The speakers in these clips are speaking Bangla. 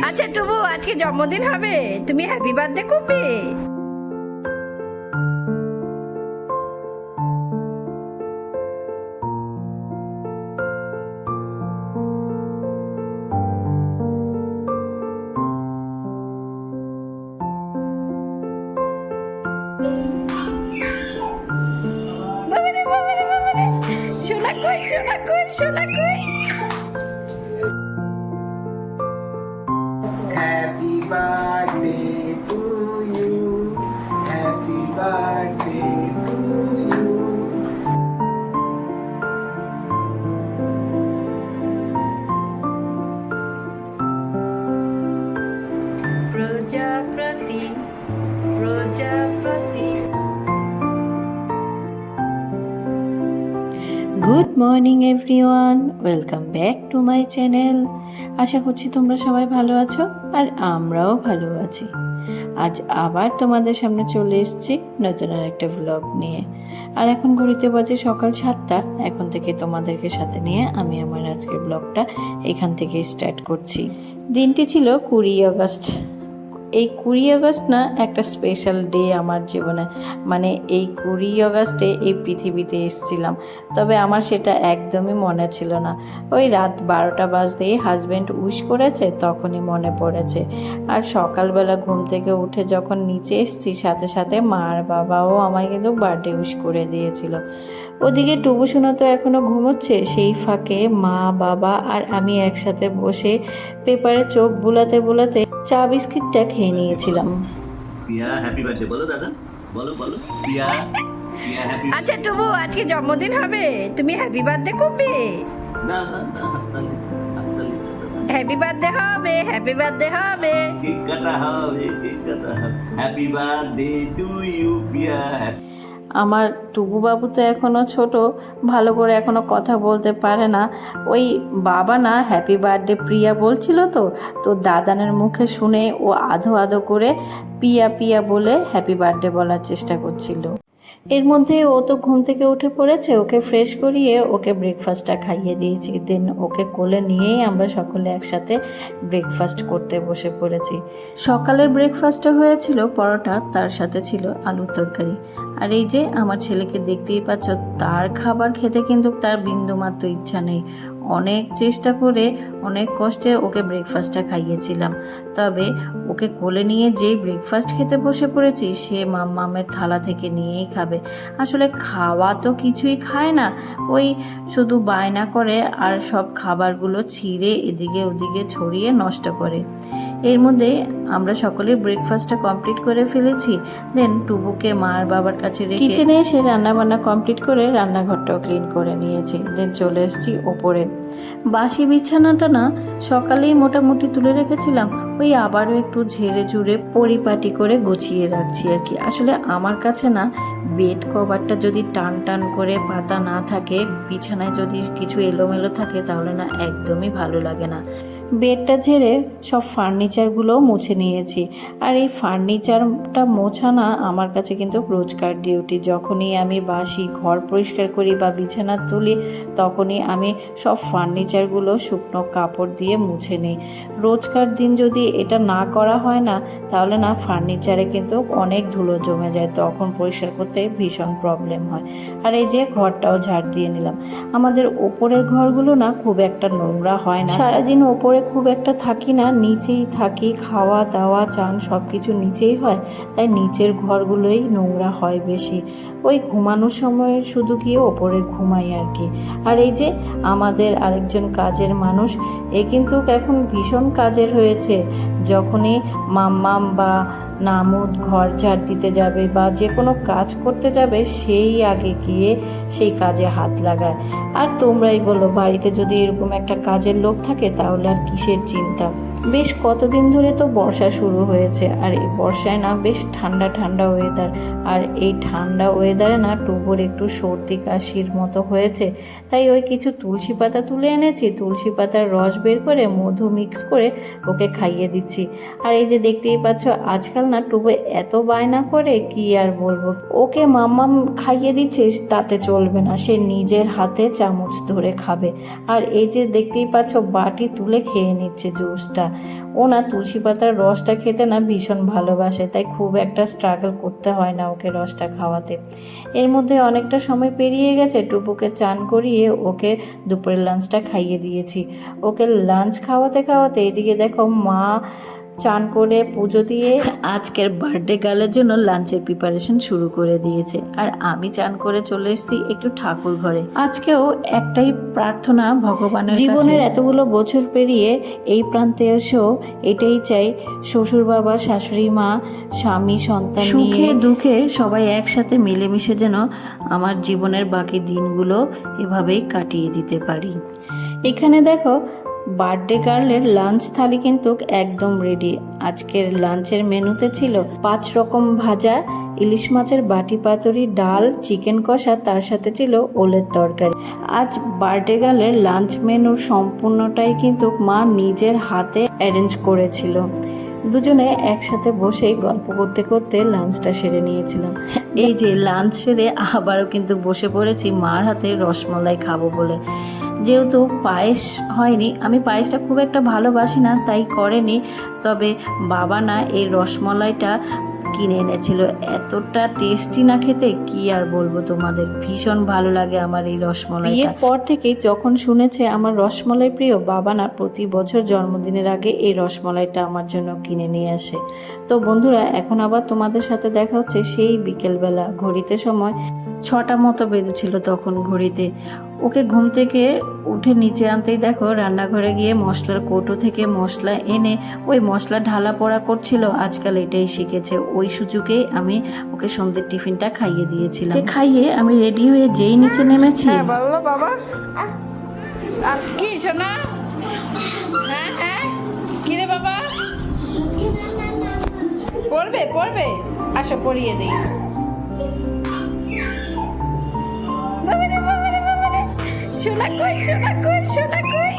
আচ্ছা টুবু, আজকে জন্মদিন হবে, তুমি হ্যাপি বার্থডে করবে? বাবারে বাবারে বাবারে, সোনা কই, সোনা কই, সোনা কই। Happy birthday to you. Happy birthday to you. প্রজাপতি প্রজাপতি। Good morning everyone, welcome back to my channel. আশা করছি তোমরা সবাই ভালো আছো আর আমরাও ভালো আছি। আজ আবার তোমাদের সামনে চলে এসেছি নতুন আর একটা ব্লগ নিয়ে। আর এখন ঘড়িতে বাজে সকাল 7টা। এখন থেকে তোমাদেরকে সাথে নিয়ে আমি আমার আজকের ব্লগটা এখান থেকে স্টার্ট করছি। দিনটি ছিল 20 আগস্ট। এই 20 আগস্ট না একটা স্পেশাল ডে আমার জীবনে। মানে এই 20 আগস্টে এই পৃথিবীতে এসেছিলাম, তবে আমার সেটা একদমই মনে ছিল না। ওই রাত 12টা বাজতেই হাজব্যান্ড উইশ করেছে, তখনই মনে পড়েছে। আর সকালবেলা ঘুম থেকে উঠে যখন নিচে এসেছি, সাথে সাথে মা আর বাবাও আমায় কিন্তু বার্থডে উইশ করে দিয়েছিল। ওদিকে টুবু সোনা তো এখনও ঘুমোচ্ছে, সেই ফাঁকে মা বাবা আর আমি একসাথে বসে পেপারে চোখ বুলাতে বুলাতে চা বিস্কিটটা খেয়ে নিয়েছিলাম। প্রিয়া হ্যাপি বার্থডে বলো দাদা, বলো বলো প্রিয়া, প্রিয়া হ্যাপি। আচ্ছা টুবু, আজকে জন্মদিন হবে, তুমি হ্যাপি বার্থডে করবে? না না না, হাততালি হাততালি। হ্যাপি বার্থডে হবে, হ্যাপি বার্থডে হবে। কেক কাটা হবে, কেক কাটা হবে। হ্যাপি বার্থডে টু ইউ প্রিয়া। আমার টুবু বাবু তো এখনও ছোট, ভালো করে এখনও কথা বলতে পারে না। ওই বাবা না হ্যাপি বার্থডে প্রিয়া বলছিল, তো দাদানের মুখে শুনে ও আধো আধো করে পিয়া পিয়া বলে হ্যাপি বার্থডে বলার চেষ্টা করছিল। এর মধ্যে ও তো ঘুম থেকে উঠে পড়েছে, ওকে ফ্রেশ করিয়ে ওকে ব্রেকফাস্টটা খাইয়ে দিয়েছি। দেন ওকে কোলে নিয়েই আমরা সকলে একসাথে ব্রেকফাস্ট করতে বসে পড়েছি। সকালের ব্রেকফাস্টে হয়েছিল পরোটা, তার সাথে ছিল আলুর তরকারি। আর এই যে আমার ছেলেকে দেখতেই পাচ্ছ, তার খাবার খেতে কিন্তু তার বিন্দুমাত্র ইচ্ছা নেই। অনেক চেষ্টা করে অনেক কষ্টে ওকে ব্রেকফাস্টটা খাইয়েছিলাম, তবে ওকে কোলে নিয়ে যেই ব্রেকফাস্ট খেতে বসে পড়েছি, সে মাম্মামের থালা থেকে নিয়েই খাবে। আসলে খাওয়া তো কিছুই খায় না, ওই শুধু বায়না করে আর সব খাবারগুলো ছিঁড়ে এদিকে ওদিকে ছড়িয়ে নষ্ট করে। এর মধ্যে আমরা সকলের ব্রেকফাস্টটা কমপ্লিট করে ফেলেছি। দেন টুবুকে মা আর বাবার কাছে রেখে কিচেনে এসে রান্নাবান্না কমপ্লিট করে রান্নাঘরটাও ক্লিন করে নিয়েছি। দেন চলে এসেছি ওপরে। বাসি বিছানাটা না সকালেই মোটামুটি তুলে রেখেছিলাম, ওই আবারও একটু ঝেড়ে ঝুড়ে পরিপাটি করে গুছিয়ে রাখছি আর কি। আসলে আমার কাছে না বেড কভারটা যদি টান টান করে পাতা না থাকে, বিছানায় যদি কিছু এলোমেলো থাকে, তাহলে না একদমই ভালো লাগে না। বেডটা ঝেড়ে সব ফার্নিচারগুলোও মুছে নিয়েছি। আর এই ফার্নিচারটা মোছা না আমার কাছে কিন্তু রোজকার ডিউটি। যখনই আমি বাসি ঘর পরিষ্কার করি বা বিছানা তুলি, তখনই আমি সব ফার্নিচারগুলো শুকনো কাপড় দিয়ে মুছে নিই। রোজকার দিন যদি এটা না করা হয় না, তাহলে না ফার্নিচারে কিন্তু অনেক ধুলো জমে যায়, তখন পরিষ্কার করতে ভীষণ প্রবলেম হয়। আর এই যে ঘরটাও ঝাড় দিয়ে নিলাম। আমাদের ওপরের ঘরগুলো না খুব একটা নোংরা হয় না, সারাদিন ওপরে খুব একটা থাকি না, নিচেই থাকি, খাওয়া দাওয়া চান সব কিছু নিচেই হয়, তাই নিচের ঘরগুলোই নোংরা হয় বেশি। ওই ঘুমানোর সময় শুধু গিয়ে ওপরে ঘুমাই আর কি। আর এই যে আমাদের আরেকজন কাজের মানুষ, এ কিন্তু এখন ভীষণ কাজের হয়েছে। যখনই মাম্মাম বা নামুদ ঘর ঝাড় দিতে যাবে বা যে কোনো কাজ করতে যাবে, সেই আগে গিয়ে সেই কাজে হাত লাগায়। আর তোমরাই বলো, বাড়িতে যদি এরকম একটা কাজের লোক থাকে, তাহলে আর কিসের চিন্তা। বেশ কতদিন ধরে তো বর্ষা শুরু হয়েছে, আর এই বর্ষায় না বেশ ঠান্ডা ঠান্ডা ওয়েদার। আর এই ঠান্ডা ওয়েদারে না টুবুর একটু সর্দি কাশির মতো হয়েছে, তাই ওই কিছু তুলসী পাতা তুলে এনেছি, তুলসী পাতার রস বের করে মধু মিক্স করে ওকে খাইয়ে দিচ্ছি। আর এই যে দেখতেই পাচ্ছ, আজকাল না না টুবু এত বায়না করে কি আর বলবো। ওকে মাম্মাম খাইয়ে দিচ্ছিস তাতে চলবে না, সে নিজের হাতে চামচ ধরে খাবে। আর এই যে দেখতেই পাচ্ছ বাটি তুলে খেয়ে নিচ্ছে জুসটা। ও না তুলসী পাতার রসটা খেতে না ভীষণ ভালোবাসে, তাই খুব একটা স্ট্রাগল করতে হয় না ওকে রসটা খাওয়াতে। এর মধ্যে অনেকটা সময় পেরিয়ে গেছে, টুপুকে চান করিয়ে ওকে দুপুরের লাঞ্চটা খাইয়ে দিয়েছি। ওকে লাঞ্চ খাওয়াতে খাওয়াতে এদিকে দেখো মা চান করে পুজো দিয়ে আজকের বার্থডে গার্লের জন্য লাঞ্চের প্রিপারেশন শুরু করে দিয়েছে। আর আমি চান করে চলে এসেছি একটু ঠাকুর ঘরে। আজকেও একটাই প্রার্থনা ভগবানের জীবনের এতগুলো বছর পেরিয়ে এই প্রান্তে এসেও এটাই চাই, শ্বশুর বাবা শাশুড়ি মা স্বামী সন্তান সুখে দুঃখে সবাই একসাথে মিলেমিশে যেন আমার জীবনের বাকি দিনগুলো এভাবেই কাটিয়ে দিতে পারি। এখানে দেখো বার্থডে গার্লের লাঞ্চ থালি কিন্তু একদম রেডি। আজকের লাঞ্চের মেনুতে ছিল 5 রকম ভাজা, ইলিশ মাছের বাটি পাতুরি, ডাল, চিকেন কষা, তার সাথে ছিল ওলের তরকারি। আজ বার্থডে গার্লের লাঞ্চ মেনুর সম্পূর্ণটাই কিন্তু মা নিজের হাতে অ্যারেঞ্জ করেছিল। দুজনে একসাথে বসেই গল্প করতে করতে লাঞ্চটা সেরে নিয়েছিলাম। এই যে লাঞ্চ সেরে আবারও কিন্তু বসে পড়েছি মার হাতে রসমলাই খাবো বলে। যেহেতু পায়েস হয়নি, আমি পায়েসটা খুব একটা ভালোবাসি না তাই করেনি, তবে বাবা না এই রসমলাইটা কিনে এনেছিল। এতটা টেস্টি না খেতে কি আর বলবো তোমাদের, ভীষণ ভালো লাগে আমার এই রসমলাই। এরপর থেকেই যখন শুনেছে আমার রসমলাই প্রিয়, বাবা না প্রতি বছর জন্মদিনের আগে এই রসমলাইটা আমার জন্য কিনে নিয়ে আসে। তো বন্ধুরা এখন আবার তোমাদের সাথে দেখা হচ্ছে সেই বিকেলবেলা। ঘড়িতে সময় 6টা মতো বেজেছিল তখন ঘড়িতে। ওকে ঘুম থেকে উঠে নিচে আনতেই দেখো রান্নাঘরে গিয়ে মশলার কৌটো থেকে মশলা এনে ওই মশলা ঢালা পোড়া করছিল। আজকাল এটাই শিখেছে, ওই সুযোগেই আমি ওকে সন্ধ্যের টিফিনটা খাইয়ে দিয়েছিলাম। খাইয়ে আমি রেডি হয়ে যেই নিচে নেমেছি, বলো বাবা কি শোনা, হ্যাঁ হ্যাঁ কি রে বাবা, পড়বে পড়বে, আসো পড়িয়ে দিই। বাবারে বাবারে বাবারে, শোনা কই শোনা কই শোনা কই,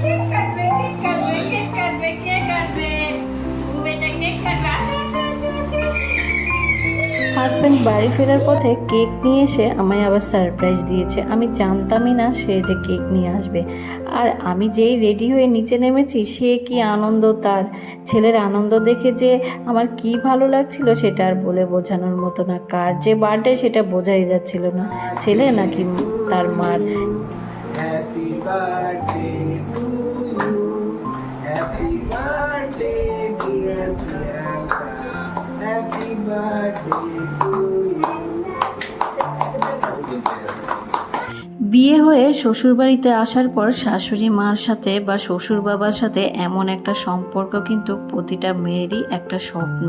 কেক কাটবে কেক কাটবে কেক কাটবে কেক কাটবে, বেটা কেক কাটবে, আসো আসো আসো আসো। হাজব্যান্ড বাড়ি ফেরার পথে কেক নিয়ে এসে আমায় আবার সারপ্রাইজ দিয়েছে। আমি জানতামই না সে যে কেক নিয়ে আসবে। আর আমি যেই রেডি হয়ে নিচে নেমেছি, সে কি আনন্দ, তার ছেলের আনন্দ দেখে যে আমার কি ভালো লাগছিল সেটা আর বলে বোঝানোর মতো না। কার যে বার্থডে সেটা বোঝাই যাচ্ছিল না, ছেলে নাকি তার মার। Happy birthday to you. Happy birthday, dear Priyanka. Happy birthday to you. বিয়ে হয়ে শ্বশুরবাড়িতে আসার পর শাশুড়ি মার সাথে বা শ্বশুর বাবার সাথে এমন একটা সম্পর্ক কিন্তু প্রতিটা মেয়েরই একটা স্বপ্ন।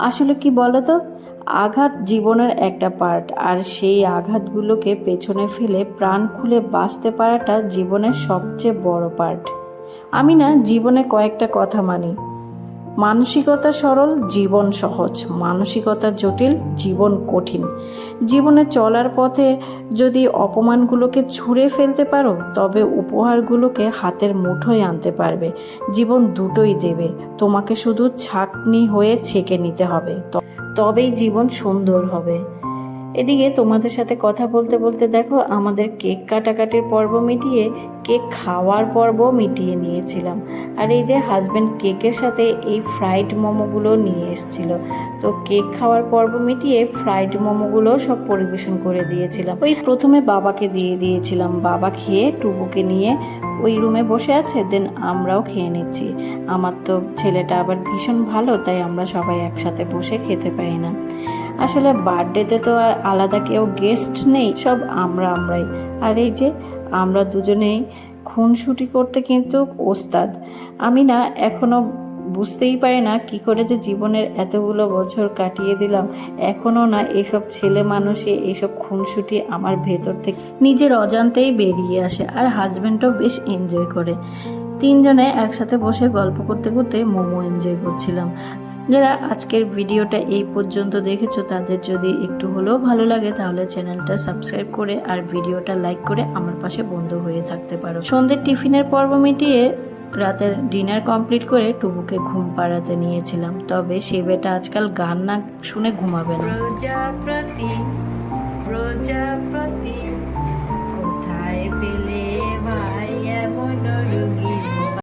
আসলে কি বলতো, আঘাত জীবনের একটা পার্ট, আর সেই আঘাতগুলোকে পেছনে ফেলে প্রাণ খুলে বাঁচতে পারাটা জীবনের সবচেয়ে বড় পার্ট। আমি না জীবনে কয়েকটা কথা মানি, মানসিকতা সরল জীবন সহজ, মানসিকতা জটিল জীবন কঠিন। জীবনে চলার পথে যদি অপমানগুলোকে ছুঁড়ে ফেলতে পারো, তবে উপহারগুলোকে হাতের মুঠোয় আনতে পারবে। জীবন দুটোই দেবে, তোমাকে শুধু ছাঁকনি হয়ে ছেঁকে নিতে হবে, তবেই জীবন সুন্দর হবে। এদিকে তোমাদের সাথে কথা বলতে বলতে দেখো আমাদের কেক কাটাকাটির পর্ব মিটিয়ে কেক খাওয়ার পর্ব মিটিয়ে নিয়েছিলাম। আর এই যে হাজব্যান্ড কেকের সাথে এই ফ্রাইড মোমোগুলো নিয়ে এসেছিল, তো কেক খাওয়ার পর্ব মিটিয়ে ফ্রাইড মোমোগুলো সব পরিবেশন করে দিয়েছিলাম। ওই প্রথমে বাবাকে দিয়ে দিয়েছিলাম, বাবা খেয়ে টুবুকে নিয়ে ওই রুমে বসে আছে, দেন আমরাও খেয়ে নিচ্ছি। আমার তো ছেলেটা আবার ভীষণ ভালো, তাই আমরা সবাই একসাথে বসে খেতে পাই না। আসলে বার্থডেতে তো আর আলাদা কেউ গেস্ট নেই, সব আমরাই। আর এই যে আমরা দুজনেই খুনসুটি করতে কিন্তু ওস্তাদ। আমি না এখনো বুঝতেই পারি না কি করে যে জীবনের এতগুলো বছর কাটিয়ে দিলাম, এখনও না এসব ছেলে মানুষে এইসব খুনসুটি আমার ভেতর থেকে নিজের অজান্তেই বেরিয়ে আসে। আর হাজব্যান্ডও বেশ এনজয় করে। তিনজনে একসাথে বসে গল্প করতে করতে মোমো এনজয় করছিলাম। যারা আজকের ভিডিওটা এই পর্যন্ত দেখেছো তাদের যদি একটু হলেও ভালো লাগে তাহলে চ্যানেলটা সাবস্ক্রাইব করে আর ভিডিওটা লাইক করে আমার পাশে বন্ধু হয়ে থাকতে পারো। সন্ধ্যের টিফিনের পর্ব মিটিয়ে রাতের ডিনার কমপ্লিট করে টুবুকে ঘুম পাড়াতে নিয়েছিলাম, তবে সে বেটা আজকাল গান না শুনে ঘুমাবে না। প্রজাপতি প্রজাপতি